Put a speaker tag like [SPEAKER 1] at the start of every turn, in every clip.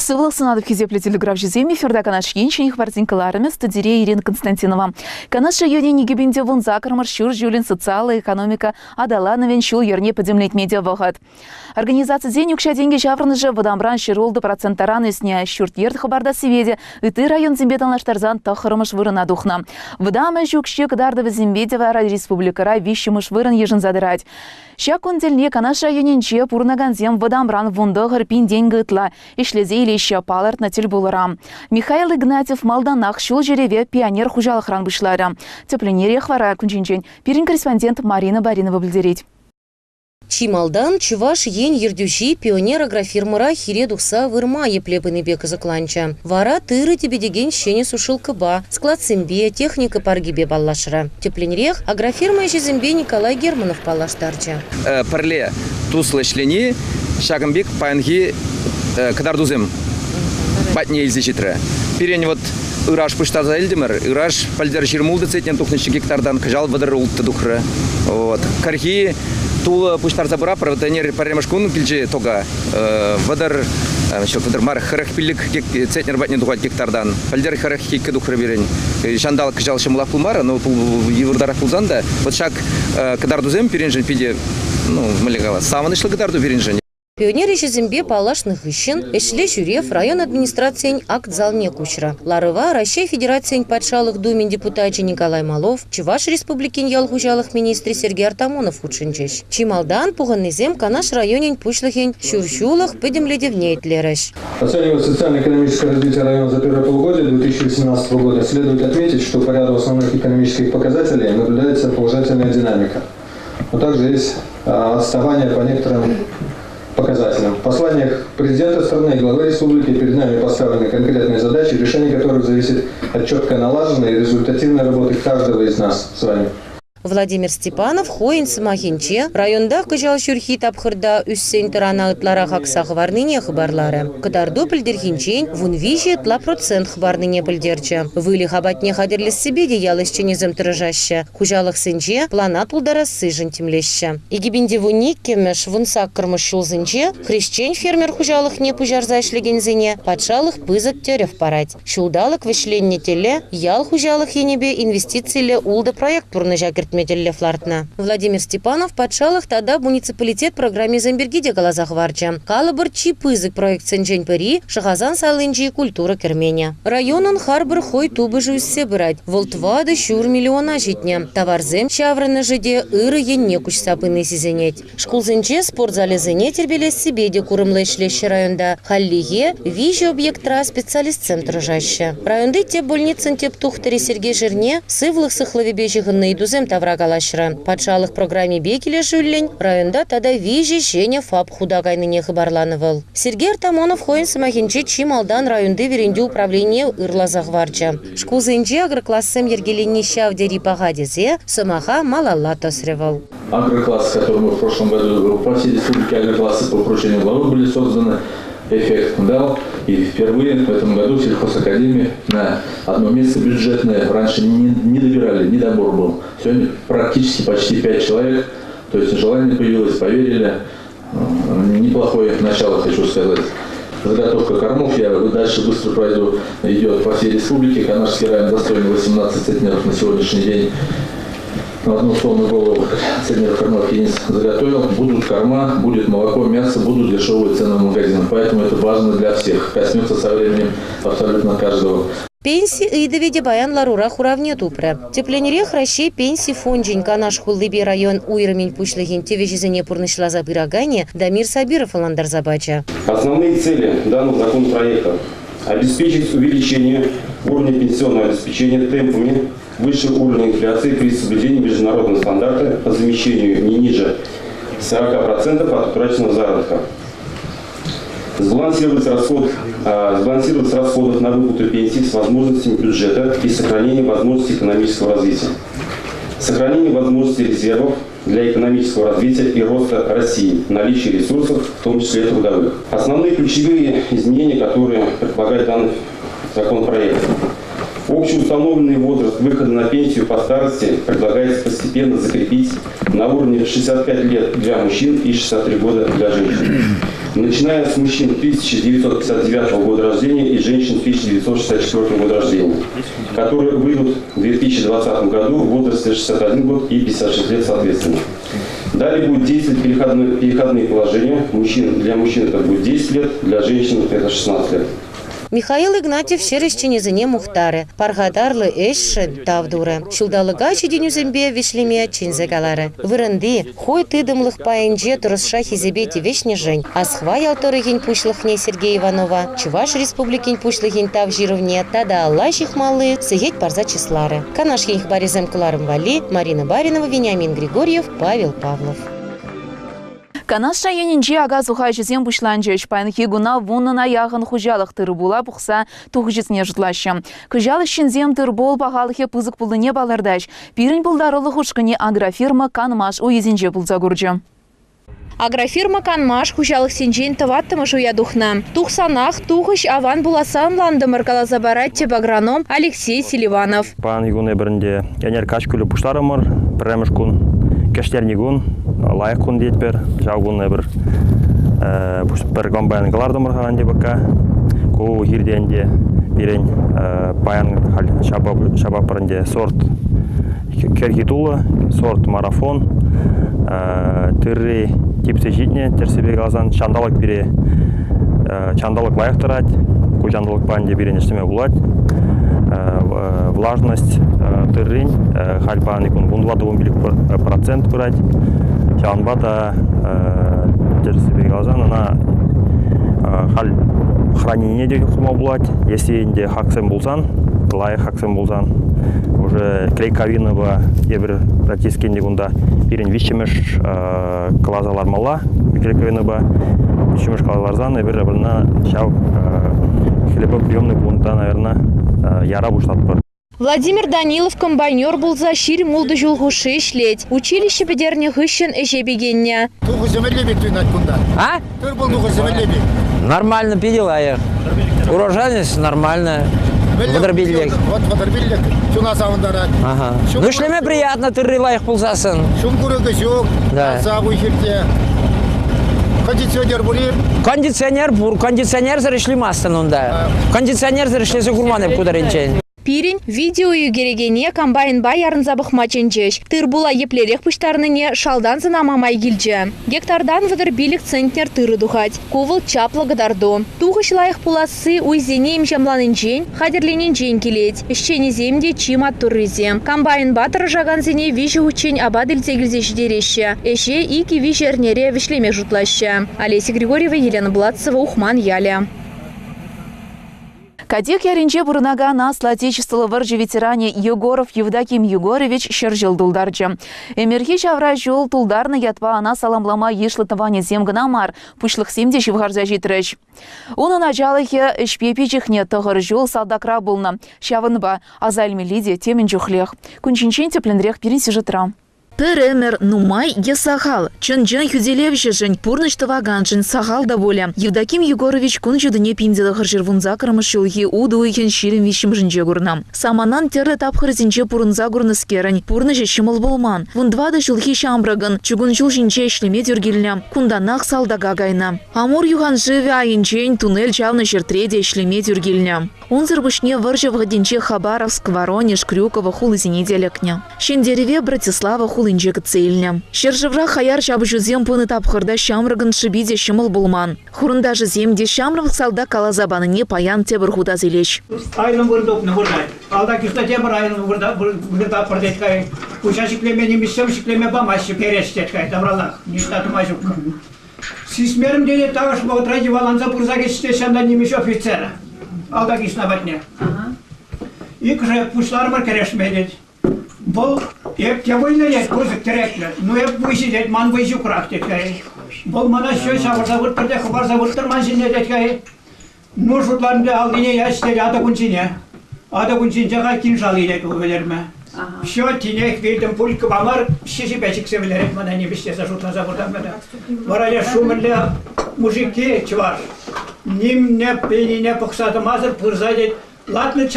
[SPEAKER 1] Сывлық сынадып кезеплі телеграф жеземи ферда канаш еншеніх бартинкаларымен студире Ирина Константинова. Канаш районе негебенде вон закармар шур жюлин социалы, экономика, адалановен шул ерне подемлет медиа вағад. Организация день юкша деньги жаврны же водамбран широлды процентаран есне шурт ерд хабарда севеде, ыты район зембетанлаштарзан тахырымыш вырына духна. Выдамы жукше кадардывы зембедева республикара вищемыш вырын ежін задырать. Ща кундельне канаш районенче пурнаган зем водамбран вунды ғырпин деньги ытла, ишлезе илеща паларт на тельбулара. Михаил Игнатьев малданах шул жереве пионер хужалыхран бышлары. Тепленере хвара кунчинчен. Пирин корреспондент Марина Баринова білдерет.
[SPEAKER 2] Чималдан чуваш ен ердюши пионер агрофирмара хире духса вырма еплепыны бека закланча. Вара тыры тебе деген щене сушил кыба, склад сымбе, техника паргибе баллашра. Тепленрех агрофирма еще зымбе Николай Германов баллаштарча.
[SPEAKER 3] Парле туслы шлени, шагамбек паянги кадардузым. Батне изичитре. Пирень вот Ираш пуштаза эльдимер, Ираш пальдер жирмулды цетнен тухнычы гектардан кажал выдар ултты духры. Вот. Кархи тула пуштар забыра, правотанер паремашкун пильджи тога. Выдар мар харах пилик цетнер батне тухать гектардан. Пальдер харах хикка духры берень. Жандал кажал шамлах пулмара, но еврдара пулзанда. Вот шаг кадардузем пиренжен пиде, малегала. Самый нашло кадарду пиренжен.
[SPEAKER 2] Пионер еще зембе палашных ищен, эшле жюрев район администрации акт залне кучра. Ларыва Россия Федерации подшалых думен депутачи Николай Малов, Чуваш республикин ялхужалых министре Сергей Артамонов учинчеш. Чималдан пуганный зем канаш районень пушлахень щурщулах подемледевнеет лереш.
[SPEAKER 4] Оценивая социально-экономическое развитие района за первое полугодие 2018 года, следует отметить, что по ряду основных экономических показателей наблюдается положительная динамика. Но также есть отставание по некоторым показателям. В посланиях президента страны и главы республики перед нами поставлены конкретные задачи, решение которых зависит от четко налаженной и результативной работы каждого из нас с вами.
[SPEAKER 2] Владимир Степанов, Хоин Самахинче, районда кыжал шурхи тапхырда үссен тарана ытлара хакса хварныне хыбарлары. Кадарду пілдерхинчен, вунвижи тла процент хварныне пілдерче. Выли хабатне хадерлес себе деялыш ченезем тырыжаще. Хужалых сынче, планат улдара сыжын темлеще. Игибинде вуник кемеш вунсак кырмыш шулзынче, хрещен фермер хужалых не пужарза ишлегензине, патшалых пызык терев парать. Шулдалык вышленне теле, ял хужалых енебе инвестицийле улда проект пурныжакерт Владимир Степанов подшалых тогда муниципалитет программе Замбергиде Галазахварча. Калабр чипызык проект Сенджень Пери, Шахазан Салынджи культура Керменя. Районан Харбор хой тубы жуйсе брать. Волтвады щур миллиона житня. Товарзем чавры жиде ыры не куч сапыны сизенеть. Шкулзенче спортзале зене тербелес себе де курымлы шлещи районда. Халлие вижи объектра специалист центра жаще. Районды те больницын теп тухтари Сергей Жирне сывлых сыхловебежиғын наидузем Таврагалашра. Подшалых программе Бекеле Жюллень районда тогда вижи щеня фаб худагайны не хабарлановал. Сергей Артамонов Хоин Самахинче Чималдан районды веренде управление Ырлазахварча. Шкулзенче агроклассом Ергелени Щавдери Пагадизе Самаха Малалла тосревал.
[SPEAKER 5] Агрокласс, который мы в прошлом году по всей республике агроклассы по поручению главы были созданы, эффект дал. И впервые в этом году сельхозакадемия на одно место бюджетное. Раньше не добирали, недобор был. Сегодня практически почти 5 человек. То есть желание появилось, поверили. Неплохое начало, хочу сказать. Заготовка кормов, я дальше быстро пройду, идет по всей республике. Канашский район достроен 18 центнеров на сегодняшний день. На одну тонну голову центнеров кормов я не заготовил. Будут корма, будет молоко, мясо, будут дешевые цены в магазинах. Поэтому это важно для всех. Коснется со временем абсолютно каждого.
[SPEAKER 2] Пенсии и доведе баян ларурах уравнет упре. Тепленерех ращей пенсии фонджень канаш хуллыбе район уйрамень пушлыгин тевежизене пурнышла за бирагане Дамир Сабиров Аландар Забача.
[SPEAKER 6] Основные цели данного законопроекта – обеспечить увеличение уровня пенсионного обеспечения темпами выше уровня инфляции при соблюдении международного стандарта по замещению не ниже 40% от утраченного заработка. Сбалансировать расходов на выплату пенсий с возможностями бюджета и сохранение возможностей экономического развития. Сохранение возможностей резервов для экономического развития и роста России, наличие ресурсов, в том числе трудовых. Основные ключевые изменения, которые предполагает данный законопроект. Общеустановленный возраст выхода на пенсию по старости предлагается постепенно закрепить на уровне 65 лет для мужчин и 63 года для женщин. Начиная с мужчин 1959 года рождения и женщин 1964 года рождения, которые выйдут в 2020 году в возрасте 61 год и 56 лет соответственно. Далее будет действовать переходные положения. Для мужчин это будет 10 лет, для женщин это 16 лет.
[SPEAKER 2] Михаил Игнатьев шерещенезіне мұқтары, парғадарлы эшші тавдуры. Шулдалыға чеденюзембе вешлеме чензегалары. Вырынды, хой тыдымлых паенже тұрысша хизебети вешне жень. Асхва ялторыгень пушлыхне Сергей Иванова, Чуваш республикень пушлыхень тав жировне, тада Алла жихмалы, сыгеть парза числары. Канаш ейх баризем кыларым вали, Марина Баринова, Вениамин Григорьев, Павел Павлов.
[SPEAKER 1] Канаш районинче ага сухай жезем бушланчеш паянхи гуна вуннана яғын хужалық тыры була бұқса туғы жезіне жұтлашы. Күжалы шинзем тыр бол бағалықе пызық бұлдыне балардаш. Пирін бұлдарылы хұшқыне агрофирма Канмаш уезінже бұлза күрджі.
[SPEAKER 7] Агрофирма Канмаш хужалық сенжен тываттымы жуя духна. Тухсанах тухыш аван буласан ландымыр калазабарат агроном Алексей Селиванов.
[SPEAKER 8] Пан игуне бірінде янер качкүлі пұштарымыр, піреміш күн, кештернігін, лайық күн дейтбер, жауғыны бір комбайн қылардымыр қаған дебіка. Ку хирденде берен паян шабапырынде сорт кергитулы, сорт марафон, тыры типсе житне, терсебе қалазан чандалық бере, чандалық лайық тұрад, ку чандалық паянде берен ештеме бұлад. Влажность тыррын, хальпан икон 22% курать, чанбата терсебе қалазан, ана халь хранение деге хума бұлад, если инде хаксен болсан, лайық хаксен болсан, уже клейковиного ебір ратискенде гунда берен вишчемеш клазалар мала, клейковиного вишчемеш клазаларзан, ебір рабырна шау хлебоприемный гунда, наверное, яра буштат бар.
[SPEAKER 7] Владимир Данилов комбайнер был за шире молды жулгуши шлеть. Училище бедерне гыщен эжебегенне.
[SPEAKER 9] А? Нормально перелая. Урожайность нормальная. Водорбиллек.
[SPEAKER 10] Вот водорбиллек. Чуна саундара.
[SPEAKER 9] Ага. Ну шлеме приятно, ты рылаях пулзасын.
[SPEAKER 10] Шумкуры гысюк.
[SPEAKER 9] Да.
[SPEAKER 10] Саву хирте. Кондиционер бурим.
[SPEAKER 9] Кондиционер зарышли мастанунда. Кондиционер зарышли за гурманы кударенчен.
[SPEAKER 7] Пирень видео югерегене комбайн бай ярынзабых маченчеш. Тыр була еплерек пыштарныне шалдан занамамай гильже. Гектардан водорбилик центнер тыры духать. Кувыл чапла гадардо. Тухыш лайық пуласы уйзене имжамланынчен, хадерлененчен келет. Ищене земде чима турызе. Комбайн батыр жаганзене вижу учень абадыльзе гильзеш дереще. Эше ики вижернере вишлеме жутлаще. Олеся Григорьева, Елена Блатцева, Ухман Яля.
[SPEAKER 1] Кадек яринче бурнага нас отечествовал варжи ветеране Егоров Евдоким Егорович щержил дулдарчы. Эмерхи чавра жол тулдарны ятва ана саламлама ешлытыване земгнамар, пушлых семде шивгарза житрыч. Уны началыхе шпепичехне тығыр жол салдакра булна. Шавынба азальми лиде темен жухлех. Кунчинчен тепленрех перенси житра. Перемер нумай е сахал. Чын-жын хүделевші жын пурныштыва ганжын сахал да воля. Евдоким Егорович күн жүдіне пинделі ғыржырвунза кырмыш жылғы уды ойкен ширин вишім жынже гурна. Саманан тері тапқыр зінче пурынза гурны скерін. Пурныжы шымыл болман. Вундвады жылғы шамбрагын. Чугун жыл жынче ішлеме дюргеліне. Кунданақ салдага гайна. Амур юхан живе айынчен туннель чавны шертреде ішлеме дюргеліне. Он зырбышне варжы вғадинче Хабаровск, Воронеж, Крюкова, хулызіне делекне. Шендереве Братислава хулынче кыцейліне. Шержевра хаяр шабы жүзем пыны тапқырда шамрыгын шыбиде шымыл болман. Хурында жүземде шамрық салда калазабаныне паян тебір худа зелеш.
[SPEAKER 11] Айным вырдопны вырдать. Алда кюста тебір айным вырдап вырдеткай. Куча шиклеме немесем шиклеме бамаще перештеткай. Тавралах. Ништаты мажук. Сисмерім дене тағыш бұғытради валанза пұрза кестешанда немеш офицера. Алда кисна батне. И кже пушлармар керешмедет. Бұл те войнает көзік теректі. Ну еп высидет, ман вайзю крак теткай. Бұл мана сөй савыр завырттыр де хабар завырттыр ман синне теткай. Ну жутларында алдыне ястелі ада күнсине. Ада күнсинче қай кинжал едет өбелерме. Все тинек вердім пулька бамар шеші пәчік севелерет мана не бістесе жутла завырдан бәді. Вараля шумырлы мужики чвар. Ним не пені не пықсады мазыр пырза дед. Ладно,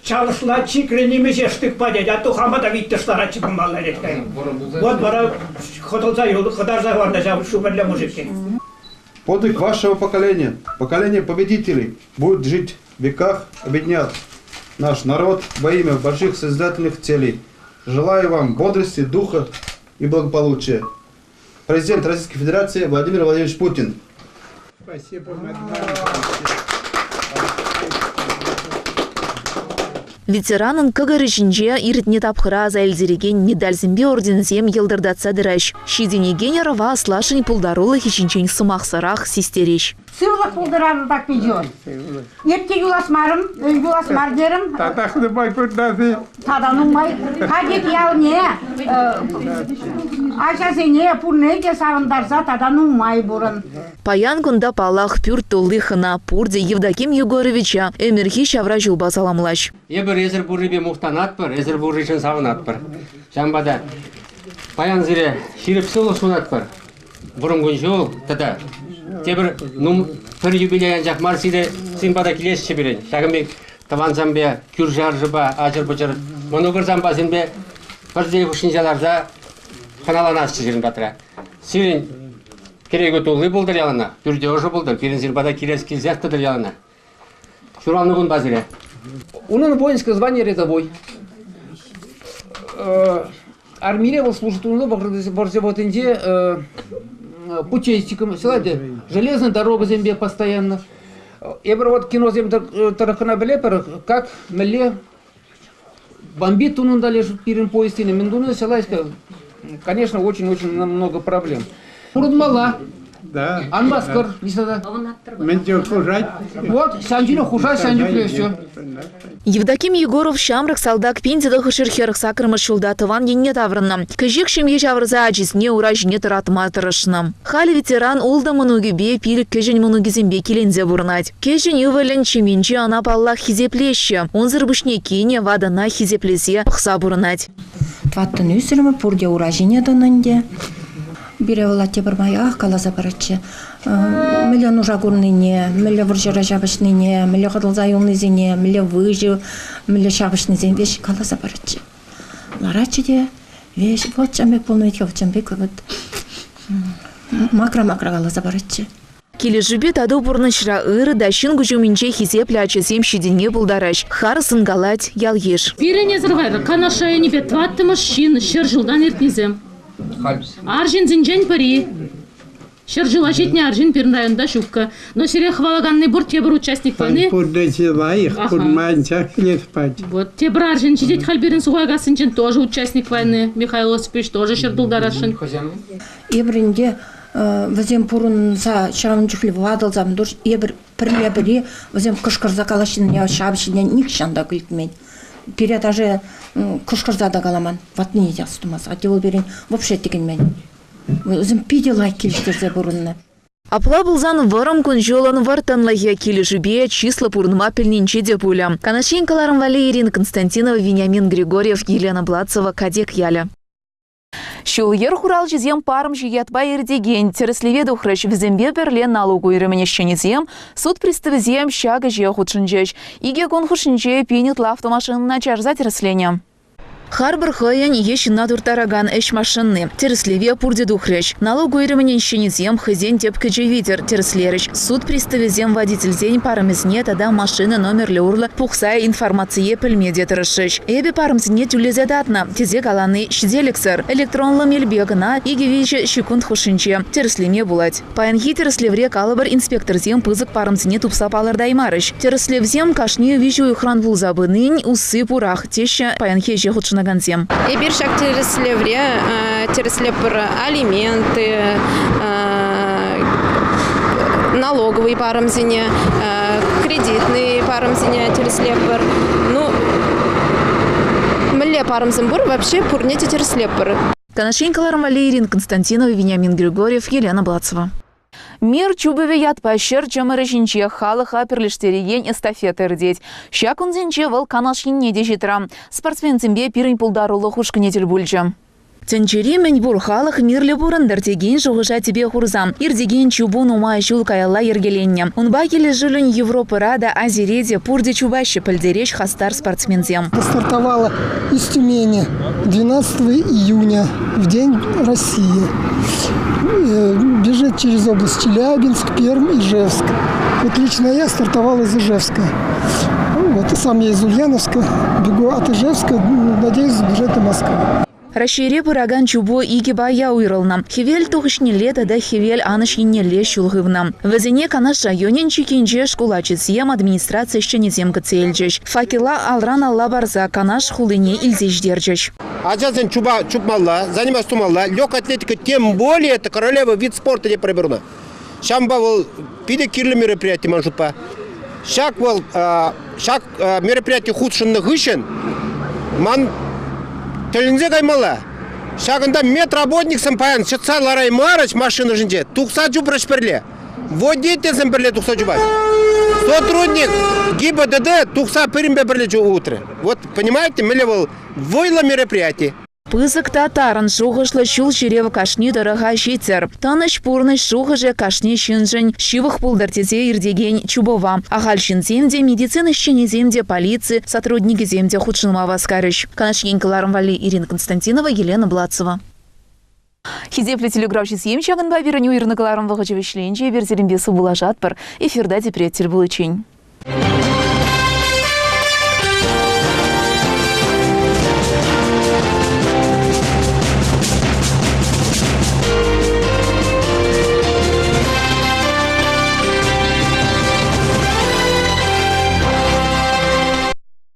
[SPEAKER 11] çalışla çikrenimi jestik padet, а то хамада витте старать помалла редкай. Вот бара ходолза yolu kadar zavarda жабы шумерля мужики.
[SPEAKER 12] Подвиг вашего поколения, поколение победителей, будет жить в веках, объединят наш народ во имя больших созидательных целей. Желаю вам бодрости, духа и благополучия. Президент Российской Федерации Владимир Владимирович Путин.
[SPEAKER 10] Спасибо,
[SPEAKER 1] Ветеранын кыгыры жинже иртне тапхыра заэльзереген медальзембе ордензем елдырдатса дыраш. Шиденеген ярава аслашын пулдарулы хичинчен сымақсарах систереш.
[SPEAKER 13] Сывлық пулдырам так идет. Ерте юласмар дерім.
[SPEAKER 10] Татахны бай пырдасы.
[SPEAKER 13] Таданың бай. Кадек ял не. Ашасы не пурнеге савындарса таданың май бұрын.
[SPEAKER 1] Паян күнда палах пюр толлыхына пурде Евдоким Егоровича өмірхи шавра жылба саламлаш.
[SPEAKER 14] Ебір езір бұррыбе мұқтанат бір, езір бұррышын сағынат бір. Жамбада паян зіре ширіп сылы сунат бір. Бұрын күн жол, тада. Тебір пір юбилейін жақмар сиде симбада келес шеберен. Шағымбек тавансамбе, күр жаржыба, ажыр бұжыр. Мұнығыр замба зінбе бірдей құшынжаларда қаналанас жирін батыра. Сирин керек өтулы болдыр ялына, бүрде ұжы болдыр, керін зирбада келес келзяқтыдыр ялына. Шуранны күн базыре.
[SPEAKER 15] У него воинское звание рядовой. Армировал, служит у него в Инде путейщиком, железная дорога земле постоянно. Я говорю, вот кино земля тараханабелепер, как меле бомбит он дали пирин поистине. Миндуна селайска, конечно, очень-очень много проблем. Урудмала.
[SPEAKER 10] Да.
[SPEAKER 15] Анбаскар, не сада.
[SPEAKER 10] Менте хужать.
[SPEAKER 15] Вот, сандюля хужать, сандюля все.
[SPEAKER 1] Евдоким Егоров шамрак салдак пензедах шерхерах сакрыма шулдатыван енне таврынна. Кыжик шемье жаврза ачисне ураж не таратматырышна. Хали ветеран улда манугибе пилик кежень манугизембе келензе бурнать. Кежень ювелен чеменче ана паллах хизеплеще. Он зырбышне кине вадана хизеплесе пхса бурнать.
[SPEAKER 16] Тваттын үсірімі пурде уражине донынде. Биревала тебірмай қалаза барачы. Мілі нужагурныне, мілі вұржыра жабышныне, мілі қыдылза юлнызыне, мілі выжы, мілі шабышнызен веш қалаза барачы. Ларачы де веш, вот жамбек полнуетке, вот жамбек вот макра-макра қалаза барачы.
[SPEAKER 1] Кележібе таду бұрнышыра ұры дашын күжуменче хизеплячы земшеденге бұлдараш. Хары сынгалать ял еш.
[SPEAKER 17] Пирене зырғайры, канашая небе тватты машин, шер жылдан ертнезем. Аржин зинжен пари. Шер жила жетне аржин пирн районда шубка. Но сере хвалаганный бур тебір участник войны. Вот тебір аржин жидет хальберин суғайгасынчен тоже участник войны. Михаил Осипович тоже шер дулдарашын.
[SPEAKER 16] Ебринде вазем пурун за шавын жүхлі вадылзам дур. Ебір пірле бірі вазем кышқырза калашын я шабышын ник шанда күлтмен. Перед даже кушкарзада галаман, ватны ястумас, а тел берин вообще теген мен. Өзім пиде лайк келіштерзе бұрынны.
[SPEAKER 1] Апла бұлзан варым күн жолан вартанлайя кележібе числа пурнма пельнинче де пуля. Канашенкаларым вали Ирина Константинова, Вениамин Григорьев, Елена Блацова, Кадек Яля. Шул ер хурал жезем парым жиятба ердеген, тереслеве духрыш візембе берлен налогу иріменешченезем, суд приставезем шага же худшынжеш. Иге гон худшынже пенет лавтомашын начарза тереслене. Харбар хаян ешина туртараган эш машинны. Тереслеве пурде духреш. Налогу иріменешченезем хызен тепкеже ветер тереслереш. Суд приставезем водительзень парымезне тада машина номерлі урлы пухсая информация пельмеде тырышыш. Эбе парымзне тюлезе датна. Тезе галаны шиделексер. Электронлы мельбегына иге вейші шикунд хушинче. Тереслеме булать. Паянхи тереслевре калыбыр инспекторзем пызык парымзне тупса палырдаймарыш. Тереслевзем кашни вижу ихран вулзабынын усы пурах. Теща паянхи же худшына ганзем.
[SPEAKER 18] Эбир шак тереслевре, тереслепр алименты, налоговый парамзине, кредитный парамзине тереслепр. Ну, мле парамзимбур вообще пурнете тереслепр.
[SPEAKER 1] Канашенкаларым Ирина Константинова, Вениамин Григорьев, Елена Блацова. Мир чубыве ятпа шер чамырышинче халыха перлештереген эстафета рдеть. Щакунзинче вал канашин неде житра. Спортсменцембе пирень пулдарулы хушканетель бульча. Тенчери мен бурхалых мирле бурындар теген жуғыша тебе хурзам. Ирдеген чубун умай жул каялла ергеленне. Унба келе жилін Европыра да Азиреде пурде чубаще пальдереш хастар спортсмензем.
[SPEAKER 19] Стартовала из Тюмени 12 июня, в День России. Бежит через область Челябинск, Пермь, Ижевск. Вот лично я стартовал из Ижевска. Вот, сам я из Ульяновска, бегу от Ижевска, надеюсь сбежать до Москвы.
[SPEAKER 1] Рашире пыраган чубо иги бая уйрылнам. Хевел тухышне лето да хевел аныш еннеле шулгывнам. Везене канаш районен чикинже шкулачисем администрация щенезем гцельджеш. Факела алран алла барза канаш хулыне илзеждерджеш.
[SPEAKER 20] Аджазен чубмалла, заниматься тумалла, лёг атлетика, тем более это королева вид спорта не проберна. Шамба был пиде кирле мероприятие манжупа. Шак был шак мероприятие худшен нагышен. Ман Телинзе гаймала. Шагында медработник сампаян, шатса ларай марыч машина жинде. Тухса жубраш перле. Водитель самперле тухса жубай. Сотрудник ГИБДД тухса перембе перле утре. Вот понимаете, мелевал войла мероприятие.
[SPEAKER 1] Пызык татарын шуғышлы шул жерев кашни дырыға жетер. Таныш пурныш шуғыжы кашни шынжын шивых пулдартезе ирдеген чубова. Ағал шынземде медицина шенеземде полиции сотрудники земде худшынма васкарыш. Канашген кыларым вали Ирина Константинова, Елена Блацова. Хизеплі телеграфши съем шағынба веріню Ирина кыларым вағычевішленже верзерімбесі булажат бір. Эфирда депреттер бұл үшін.